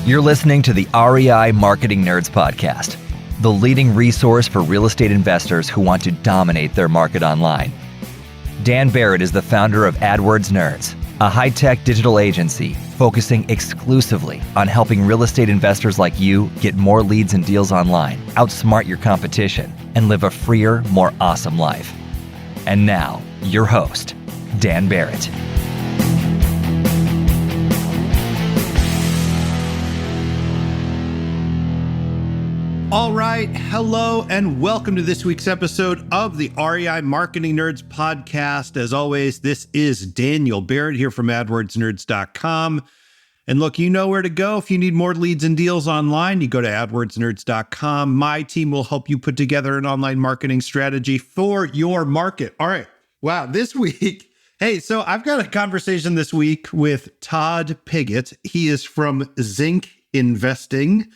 You're listening to the REI Marketing Nerds Podcast, the leading resource for real estate investors who want to dominate their market online. Dan Barrett is the founder of AdWords Nerds, a high-tech digital agency focusing exclusively on helping real estate investors like you get more leads and deals online, outsmart your competition, and live a freer, more awesome life. And now, your host, Dan Barrett. All right, hello, and welcome to this week's episode of the REI Marketing Nerds Podcast. As always, this is Daniel Barrett here from AdWordsNerds.com. And look, you know where to go if you need more leads and deals online. You go to AdWordsNerds.com. My team will help you put together an online marketing strategy for your market. All right, wow, this week, hey, so I've got a conversation this week with Todd Pigott. He is from ZincInvesting.com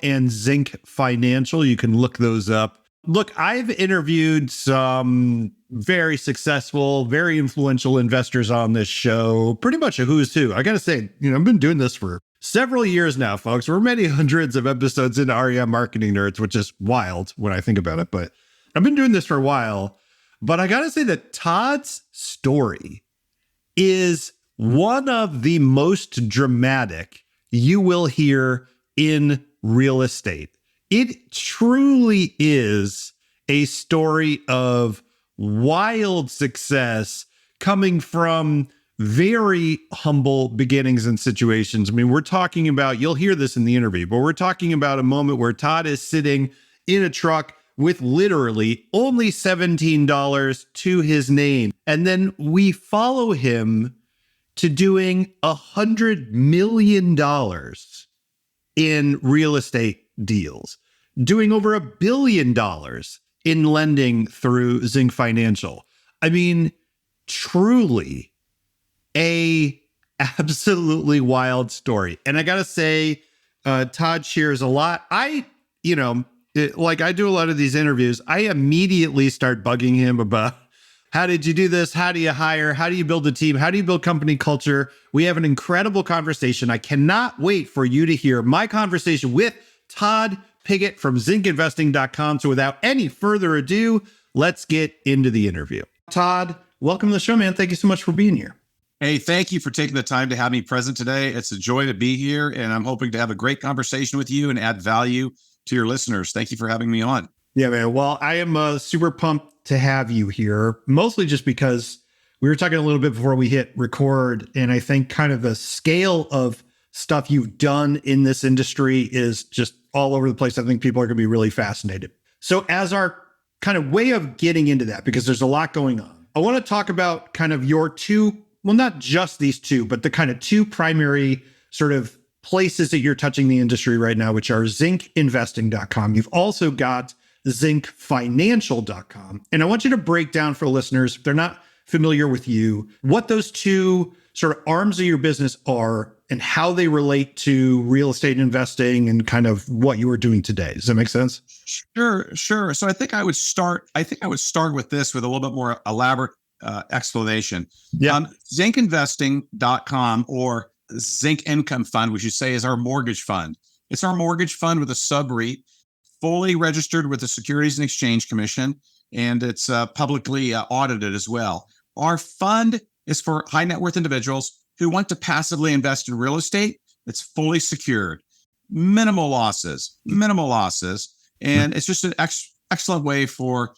and Zinc Financial. You can look those up. Look, I've interviewed some very successful, very influential investors on this show, pretty much a who's who. I got to say, I've been doing this for several years now, folks. We're many hundreds of episodes into REI Marketing Nerds, which is wild when I think about it, but I've been doing this for a while. But I got to say that Todd's story is one of the most dramatic you will hear in real estate. It truly is a story of wild success coming from very humble beginnings and situations. I mean, we're talking about, you'll hear this in the interview, but we're talking about a moment where Todd is sitting in a truck with literally only $17 to his name. And then we follow him to doing $100 million in real estate deals, doing over $1 billion in lending through Zinc Financial. I mean, truly a absolutely wild story. And I got to say, Todd shares a lot. I do a lot of these interviews. I immediately start bugging him about, how did you do this? How do you hire? How do you build a team? How do you build company culture? We have an incredible conversation. I cannot wait for you to hear my conversation with Todd Pigott from ZincInvesting.com. So without any further ado, let's get into the interview. Todd, welcome to the show, man. Thank you so much for being here. Hey, thank you for taking the time to have me present today. It's a joy to be here, and I'm hoping to have a great conversation with you and add value to your listeners. Thank you for having me on. Yeah, man. Well, I am super pumped to have you here, mostly just because we were talking a little bit before we hit record, and I think kind of the scale of stuff you've done in this industry is just all over the place. I think people are going to be really fascinated. So as our kind of way of getting into that, because there's a lot going on, I want to talk about kind of your two, well, not just these two, but the kind of two primary sort of places that you're touching the industry right now, which are ZincInvesting.com. You've also got ZincFinancial.com. And I want you to break down for listeners, if they're not familiar with you, what those two sort of arms of your business are and how they relate to real estate investing and kind of what you are doing today. Does that make sense? Sure. So I think I would start with this with a little bit more elaborate explanation. Yeah. ZincInvesting.com, or Zinc Income Fund, which you say is our mortgage fund. It's our mortgage fund with a sub-REIT, fully registered with the Securities and Exchange Commission, and it's publicly audited as well. Our fund is for high net worth individuals who want to passively invest in real estate that's fully secured, minimal losses, and it's just an excellent way for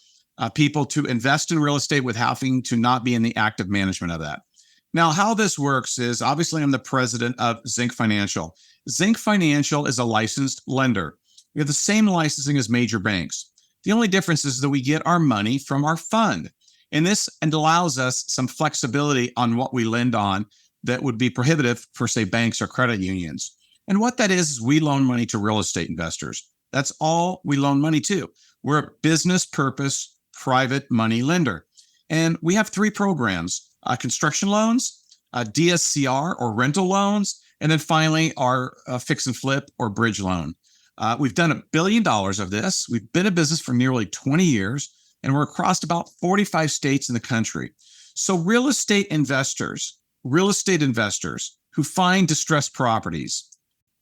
people to invest in real estate with having to not be in the active management of that. Now, how this works is, obviously, I'm the president of Zinc Financial. Zinc Financial is a licensed lender. We have the same licensing as major banks. The only difference is that we get our money from our fund. And this allows us some flexibility on what we lend on that would be prohibitive for, say, banks or credit unions. And what that is we loan money to real estate investors. That's all we loan money to. We're a business purpose, private money lender. And we have three programs: construction loans, DSCR or rental loans, and then finally our fix and flip or bridge loan. We've done $1 billion of this. We've been in business for nearly 20 years, and we're across about 45 states in the country. So real estate investors who find distressed properties,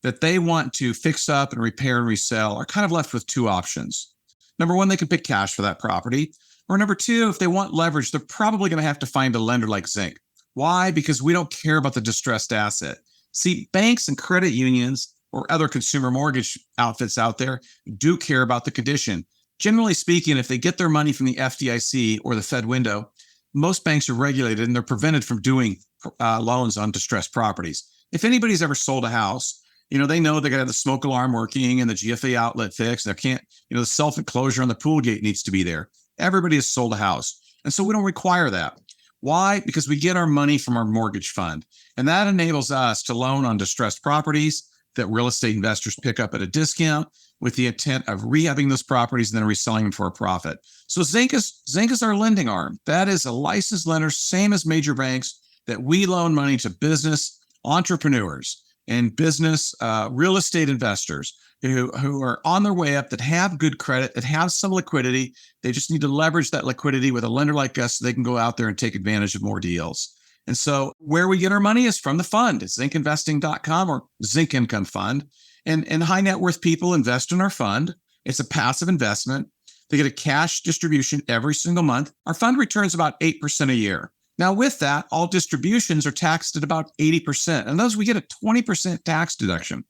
that they want to fix up and repair and resell are kind of left with two options. Number one, they can pick cash for that property. Or number two, if they want leverage, they're probably going to have to find a lender like Zinc. Why? Because we don't care about the distressed asset. See, banks and credit unions or other consumer mortgage outfits out there do care about the condition. Generally speaking, if they get their money from the FDIC or the Fed window, most banks are regulated and they're prevented from doing loans on distressed properties. If anybody's ever sold a house, they know they got to have the smoke alarm working and the GFA outlet fixed. They can't, the self-enclosure on the pool gate needs to be there. Everybody has sold a house. And so we don't require that. Why? Because we get our money from our mortgage fund. And that enables us to loan on distressed properties that real estate investors pick up at a discount with the intent of rehabbing those properties and then reselling them for a profit. So Zinc is our lending arm. That is a licensed lender, same as major banks, that we loan money to business entrepreneurs and business real estate investors who are on their way up, that have good credit, that have some liquidity. They just need to leverage that liquidity with a lender like us so they can go out there and take advantage of more deals. And so where we get our money is from the fund. It's zincinvesting.com or Zinc Income Fund. And high net worth people invest in our fund. It's a passive investment. They get a cash distribution every single month. Our fund returns about 8% a year. Now, with that, all distributions are taxed at about 80%. And those, we get a 20% tax deduction.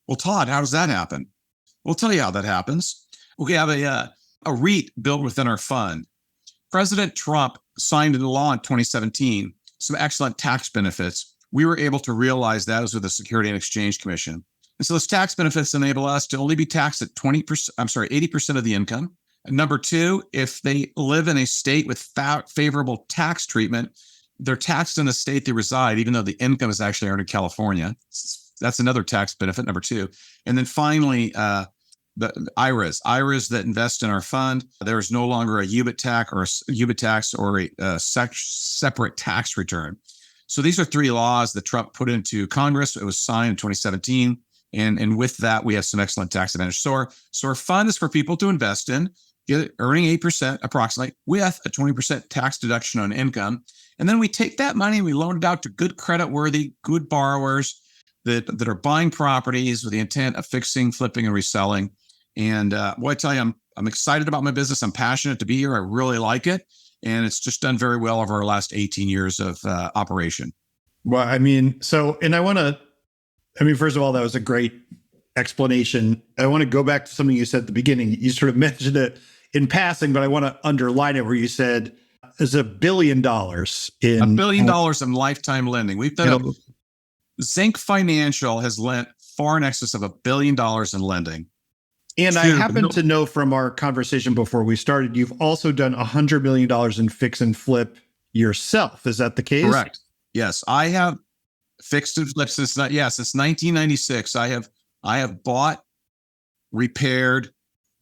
Well, Todd, how does that happen? We'll tell you how that happens. We have a REIT built within our fund. President Trump signed into law in 2017 some excellent tax benefits. We were able to realize that as with the Security and Exchange Commission. And so those tax benefits enable us to only be taxed at 80% of the income. And number two, if they live in a state with favorable tax treatment, they're taxed in the state they reside, even though the income is actually earned in California. That's another tax benefit, number two. And then finally, the IRAs that invest in our fund, there is no longer a UBIT tax or a separate tax return. So these are three laws that Trump put into Congress. It was signed in 2017. And with that, we have some excellent tax advantage. So our fund is for people to invest in, earning 8% approximately, with a 20% tax deduction on income. And then we take that money and we loan it out to good credit-worthy, good borrowers that are buying properties with the intent of fixing, flipping, and reselling. And I tell you, I'm excited about my business. I'm passionate to be here. I really like it. And it's just done very well over our last 18 years of operation. Well, first of all, that was a great explanation. I want to go back to something you said at the beginning. You sort of mentioned it in passing, but I want to underline it where you said there's $1 billion in $1 billion in lifetime lending. We've done Zinc Financial has lent far in excess of $1 billion in lending. And I happen to know from our conversation before we started, you've also done $100 million in fix and flip yourself. Is that the case? Correct. Yes, I have fixed and flipped since 1996. I have bought, repaired,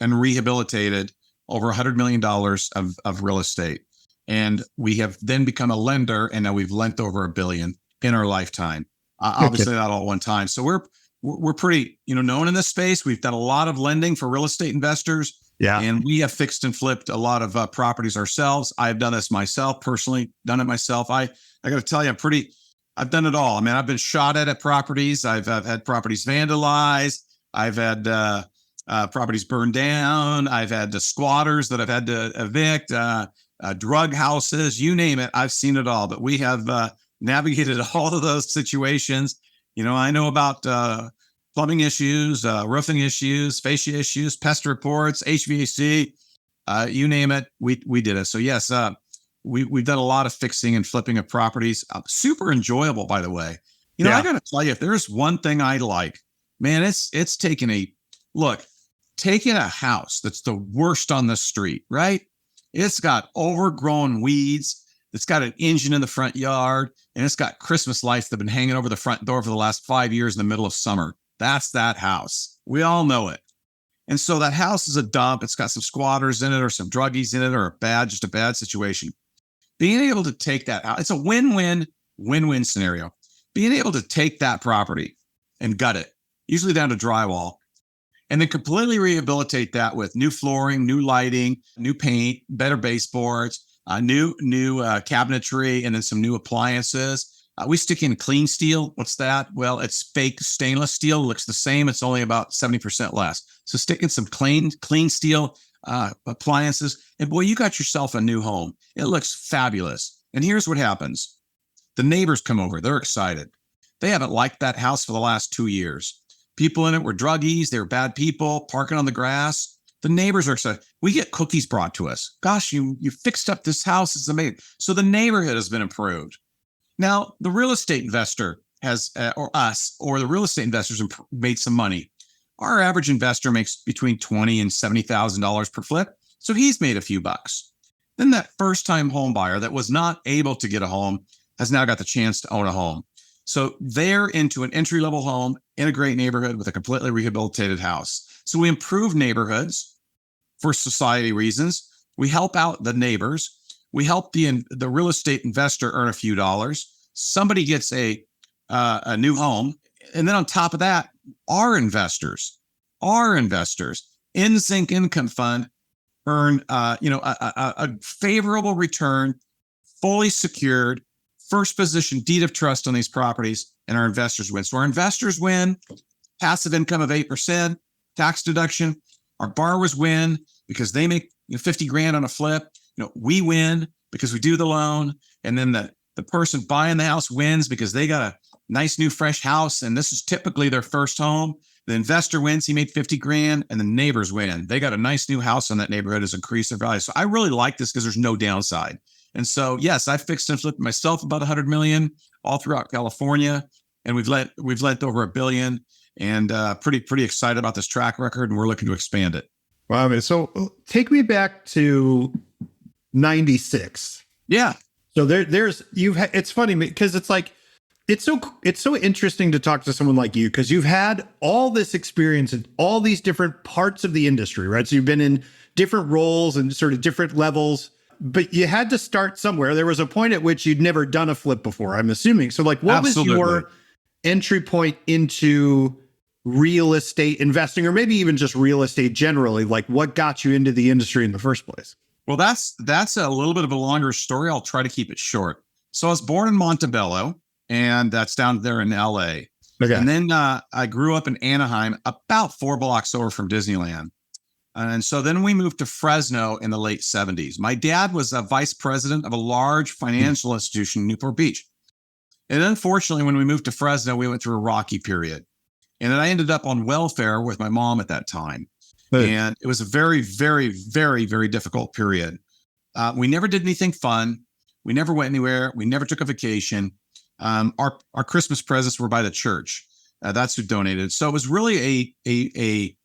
and rehabilitated over $100 million of real estate. And we have then become a lender, and now we've lent over $1 billion in our lifetime. Obviously not all at one time. So we're pretty, known in this space. We've done a lot of lending for real estate investors. Yeah. And we have fixed and flipped a lot of properties ourselves. I've done this myself, personally done it myself. I got to tell you, I've done it all. I mean, I've been shot at properties. I've had properties vandalized. I've had properties burned down. I've had the squatters that I've had to evict, drug houses, you name it. I've seen it all, but we have navigated all of those situations. I know about plumbing issues, roofing issues, fascia issues, pest reports, HVAC, you name it. We did it. So yes, we've done a lot of fixing and flipping of properties. Super enjoyable, by the way. I got to tell you, if there's one thing I like, man, it's taking a house that's the worst on the street, right? It's got overgrown weeds. It's got an engine in the front yard, and it's got Christmas lights that have been hanging over the front door for the last 5 years in the middle of summer. That's that house. We all know it. And so that house is a dump. It's got some squatters in it or some druggies in it or just a bad situation. Being able to take that out, it's a win-win scenario. Being able to take that property and gut it, usually down to drywall, and then completely rehabilitate that with new flooring, new lighting, new paint, better baseboards, new cabinetry, and then some new appliances. We stick in clean steel. What's that? Well, it's fake stainless steel. It looks the same. It's only about 70% less. So stick in some clean steel appliances, and boy, you got yourself a new home. It looks fabulous. And here's what happens. The neighbors come over. They're excited. They haven't liked that house for the last 2 years. People in it were druggies. They were bad people parking on the grass. The neighbors are excited. We get cookies brought to us. Gosh, you fixed up this house. It's amazing. So the neighborhood has been improved. Now, the real estate investor has, or the real estate investors made some money. Our average investor makes between $20,000 and $70,000 per flip. So he's made a few bucks. Then that first-time home buyer that was not able to get a home has now got the chance to own a home. So they're into an entry-level home in a great neighborhood with a completely rehabilitated house. So we improve neighborhoods for society reasons. We help out the neighbors. We help the real estate investor earn a few dollars. Somebody gets a new home. And then on top of that, our investors in Zinc Income Fund earn a favorable return, fully secured, first position deed of trust on these properties, and our investors win. So our investors win, passive income of 8%, tax deduction. Our borrowers win because they make 50 grand on a flip. We win because we do the loan. And then the person buying the house wins because they got a nice new fresh house. And this is typically their first home. The investor wins. He made 50 grand, and the neighbors win. They got a nice new house in that neighborhood, has increased their value. So I really like this because there's no downside. And so, yes, I fixed and flipped myself about 100 million all throughout California. And we've lent over $1 billion, and pretty excited about this track record. And we're looking to expand it. Wow. So take me back to 96. Yeah. So it's funny because it's like, it's so interesting to talk to someone like you, because you've had all this experience in all these different parts of the industry, right? So you've been in different roles and sort of different levels, but you had to start somewhere. There was a point at which you'd never done a flip before, I'm assuming. So like, what Absolutely. was your entry point into real estate investing, or maybe even just real estate generally? Like, what got you into the industry in the first place? Well, that's a little bit of a longer story. I'll try to keep it short. So I was born in Montebello, and that's down there in LA. Okay. And then I grew up in Anaheim, about 4 blocks over from Disneyland. And so then we moved to Fresno in the late 70s. My dad was a vice president of a large financial institution in Newport Beach. And unfortunately, when we moved to Fresno, we went through a rocky period. And then I ended up on welfare with my mom at that time. Hey. And it was a very, very, very, very difficult period. We never did anything fun. We never went anywhere. We never took a vacation. Our Christmas presents were by the church. That's who donated. So it was really a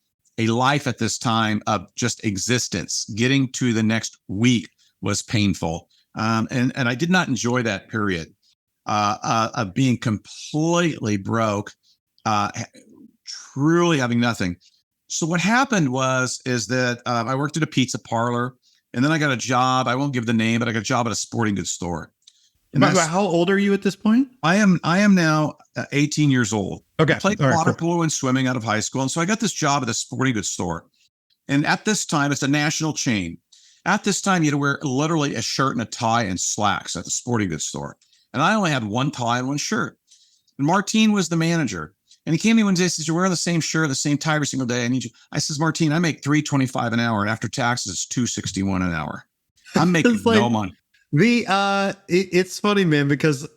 life at this time of just existence. Getting to the next week was painful. And I did not enjoy that period of being completely broke, truly having nothing. So what happened is that I worked at a pizza parlor, and then I got a job. I won't give the name, but I got a job at a sporting goods store. And how old are you at this point? I am now 18 years old. Okay. I played water polo and swimming out of high school. And so I got this job at a sporting goods store. And at this time, it's a national chain. At this time, you had to wear literally a shirt and a tie and slacks at the sporting goods store. And I only had one tie and one shirt. And Martine was the manager. And he came to me one day and says, "You're wearing the same shirt, the same tie every single day. I need you." I says, "Martine, I make $3.25 an hour. And after taxes, it's $2.61 an hour. I'm making no money." It's funny, man, because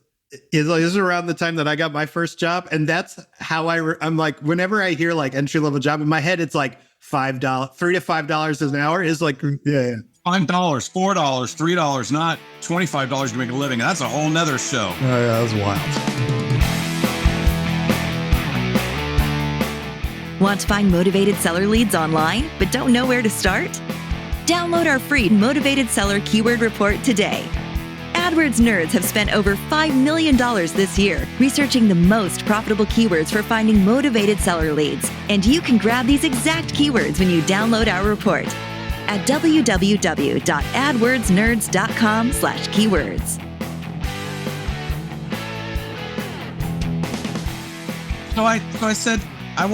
this is around the time that I got my first job. And that's how I'm like, whenever I hear like entry level job in my head, it's like $3 to $5 an hour is like, yeah. $5, $4, $3, not $25 to make a living. That's a whole nother show. Oh, yeah, that was wild. Want to find motivated seller leads online, but don't know where to start? Download our free Motivated Seller Keyword Report today. AdWords nerds have spent over $5 million this year researching the most profitable keywords for finding motivated seller leads. And you can grab these exact keywords when you download our report at www.adwordsnerds.com/keywords. So I said, I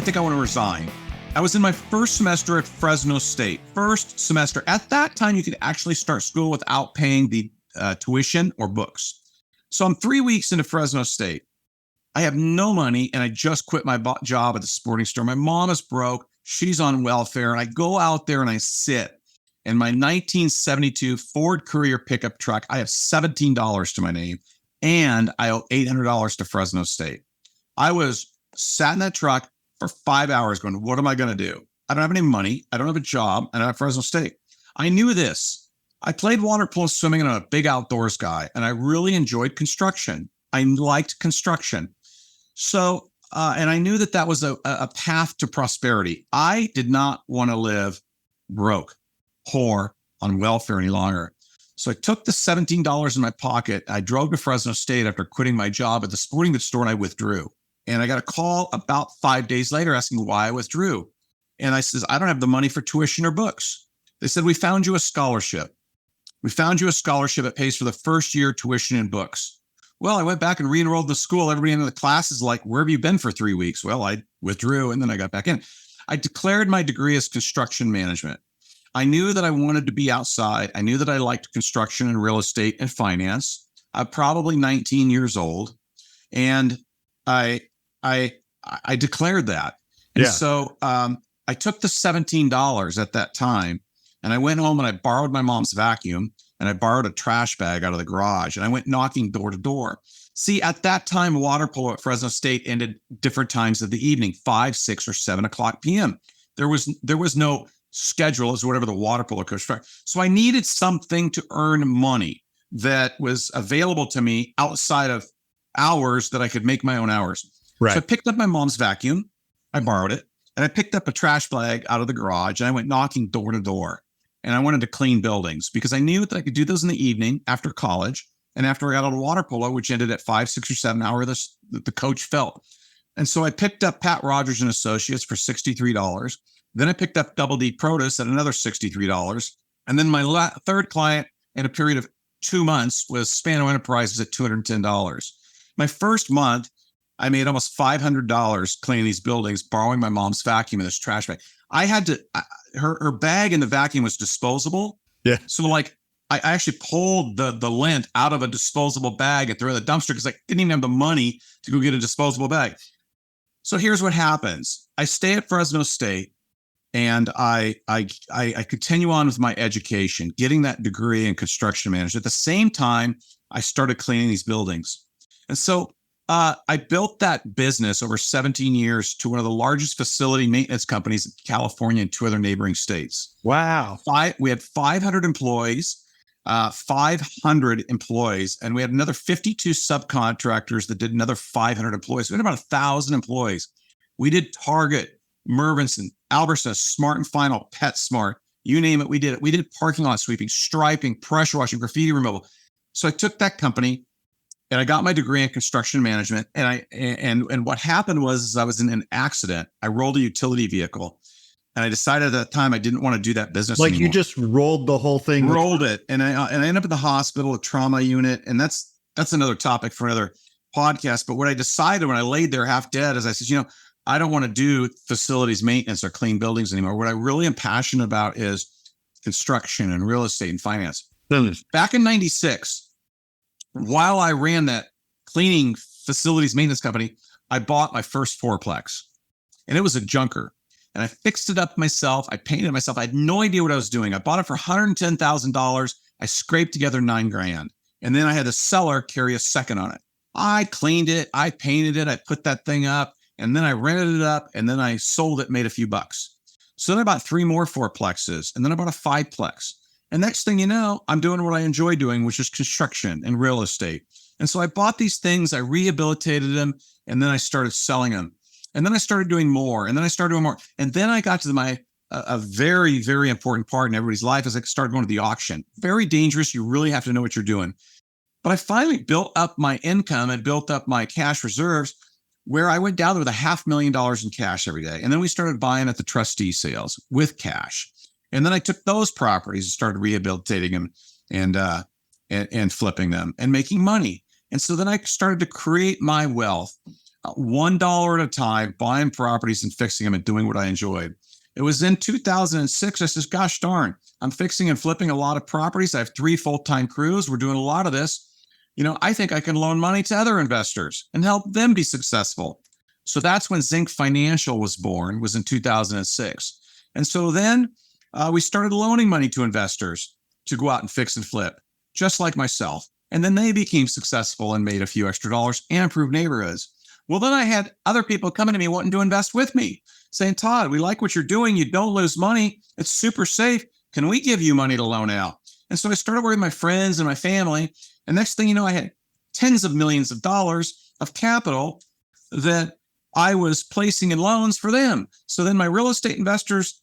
think I want to resign. I was in my first semester at Fresno State. First semester. At that time, you could actually start school without paying the tuition or books. So I'm 3 weeks into Fresno State. I have no money, and I just quit my job at the sporting store. My mom is broke. She's on welfare. And I go out there and I sit in my 1972 Ford Courier pickup truck. I have $17 to my name, and I owe $800 to Fresno State. I was sat in that truck for 5 hours going, what am I going to do? I don't have any money. I don't have a job. And I have Fresno State. I knew this. I played water polo swimming, and I'm a big outdoors guy, and I really enjoyed construction. I liked construction. So, and I knew that that was a path to prosperity. I did not want to live broke, poor, on welfare any longer. So I took the $17 in my pocket. I drove to Fresno State after quitting my job at the sporting goods store, and I withdrew. And I got a call about 5 days later asking why I withdrew. And I says, I don't have the money for tuition or books. They said, we found you a scholarship. We found you a scholarship that pays for the first year tuition and books. Well, I went back and re-enrolled in the school. Everybody in the class is like, where have you been for 3 weeks? Well, I withdrew, and then I got back in. I declared my degree as construction management. I knew that I wanted to be outside. I knew that I liked construction and real estate and finance. I'm probably 19 years old. And I declared that. And so I took the $17 at that time, and I went home and I borrowed my mom's vacuum, and I borrowed a trash bag out of the garage, and I went knocking door to door. See, at that time, water polo at Fresno State ended different times of the evening, 5, 6, or 7 o'clock p.m. There was no schedule as whatever the water polo coach. So I needed something to earn money that was available to me outside of hours that I could make my own hours. Right. So I picked up my mom's vacuum. I borrowed it. And I picked up a trash bag out of the garage, and I went knocking door to door. And I wanted to clean buildings because I knew that I could do those in the evening after college and after I got out of water polo, which ended at 5, 6, or 7 hours the coach felt. And so I picked up Pat Rogers and Associates for $63. Then I picked up Double D Produce at another $63. And then my third client in a period of 2 months was Spano Enterprises at $210. My first month, I made almost $500 cleaning these buildings, borrowing my mom's vacuum in this trash bag. I had to, her bag in the vacuum was disposable. Yeah. So like I actually pulled the lint out of a disposable bag and threw it in the dumpster because I didn't even have the money to go get a disposable bag. So here's what happens. I stay at Fresno State, and I continue on with my education, getting that degree in construction management. At the same time, I started cleaning these buildings. And so I built that business over 17 years to one of the largest facility maintenance companies in California and 2 other neighboring states. Wow. We had 500 employees, and we had another 52 subcontractors that did another 500 employees. We had about 1,000 employees. We did Target, Mervinson, Albertsons, Smart and Final, PetSmart, you name it, we did it. We did parking lot sweeping, striping, pressure washing, graffiti removal. So I took that company, and I got my degree in construction management. And what happened was I was in an accident. I rolled a utility vehicle, and I decided at that time I didn't want to do that business Like anymore. you just rolled the whole thing. Rolled it. And I ended up in the hospital, a trauma unit. And that's another topic for another podcast. But what I decided when I laid there half dead is I said, I don't want to do facilities maintenance or clean buildings anymore. What I really am passionate about is construction and real estate and finance. Back in 96, while I ran that cleaning facilities maintenance company, I bought my first fourplex, and it was a junker. And I fixed it up myself. I painted it myself. I had no idea what I was doing. I bought it for $110,000. I scraped together $9,000. And then I had the seller carry a second on it. I cleaned it. I painted it. I put that thing up, and then I rented it up, and then I sold it, made a few bucks. So then I bought 3 more fourplexes, and then I bought a 5-plex. And next thing you know, I'm doing what I enjoy doing, which is construction and real estate. And so I bought these things, I rehabilitated them, and then I started selling them. And then I started doing more, and then I started doing more. And then I got to a very, very important part in everybody's life is I started going to the auction. Very dangerous. You really have to know what you're doing. But I finally built up my income and built up my cash reserves where I went down there with $500,000 in cash every day. And then we started buying at the trustee sales with cash. And then I took those properties and started rehabilitating them and flipping them and making money. And so then I started to create my wealth, $1 at a time, buying properties and fixing them and doing what I enjoyed. It was in 2006. I says, gosh darn, I'm fixing and flipping a lot of properties. I have 3 full-time crews. We're doing a lot of this. I think I can loan money to other investors and help them be successful. So that's when Zinc Financial was born, was in 2006. And so then we started loaning money to investors to go out and fix and flip, just like myself. And then they became successful and made a few extra dollars and improved neighborhoods. Well, then I had other people coming to me wanting to invest with me, saying, Todd, we like what you're doing. You don't lose money. It's super safe. Can we give you money to loan out? And so I started working with my friends and my family. And next thing you know, I had tens of millions of dollars of capital that I was placing in loans for them. So then my real estate investors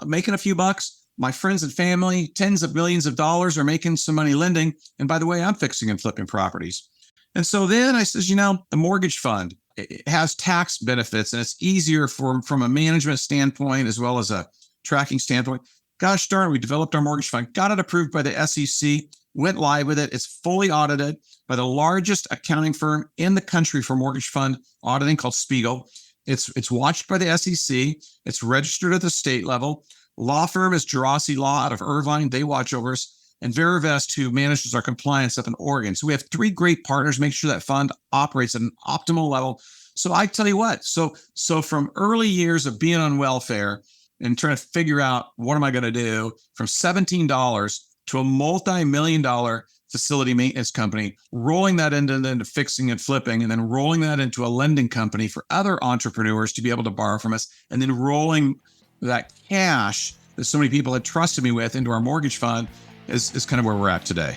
making a few bucks, my friends and family, tens of millions of dollars are making some money lending. And by the way, I'm fixing and flipping properties. And so then I says, the mortgage fund, it has tax benefits and it's easier from a management standpoint as well as a tracking standpoint. Gosh darn it, we developed our mortgage fund, got it approved by the SEC, went live with it. It's fully audited by the largest accounting firm in the country for mortgage fund auditing called Spiegel. It's watched by the SEC. It's registered at the state level. Law firm is Gerasi Law out of Irvine. They watch over us. And Verivest, who manages our compliance up in Oregon. So we have 3 great partners, make sure that fund operates at an optimal level. So I tell you what, so from early years of being on welfare and trying to figure out what am I going to do, from $17 to a multi-million-dollar facility maintenance company, rolling that into fixing and flipping, and then rolling that into a lending company for other entrepreneurs to be able to borrow from us, and then rolling that cash that so many people had trusted me with into our mortgage fund is kind of where we're at today.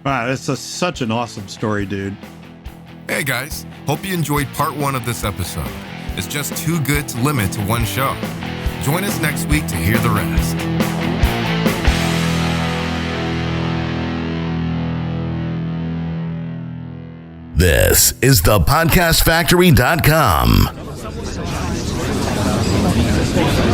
Wow, that's such an awesome story, dude. Hey guys, hope you enjoyed part 1 of this episode. It's just too good to limit to one show. Join us next week to hear the rest. This is the podcastfactory.com.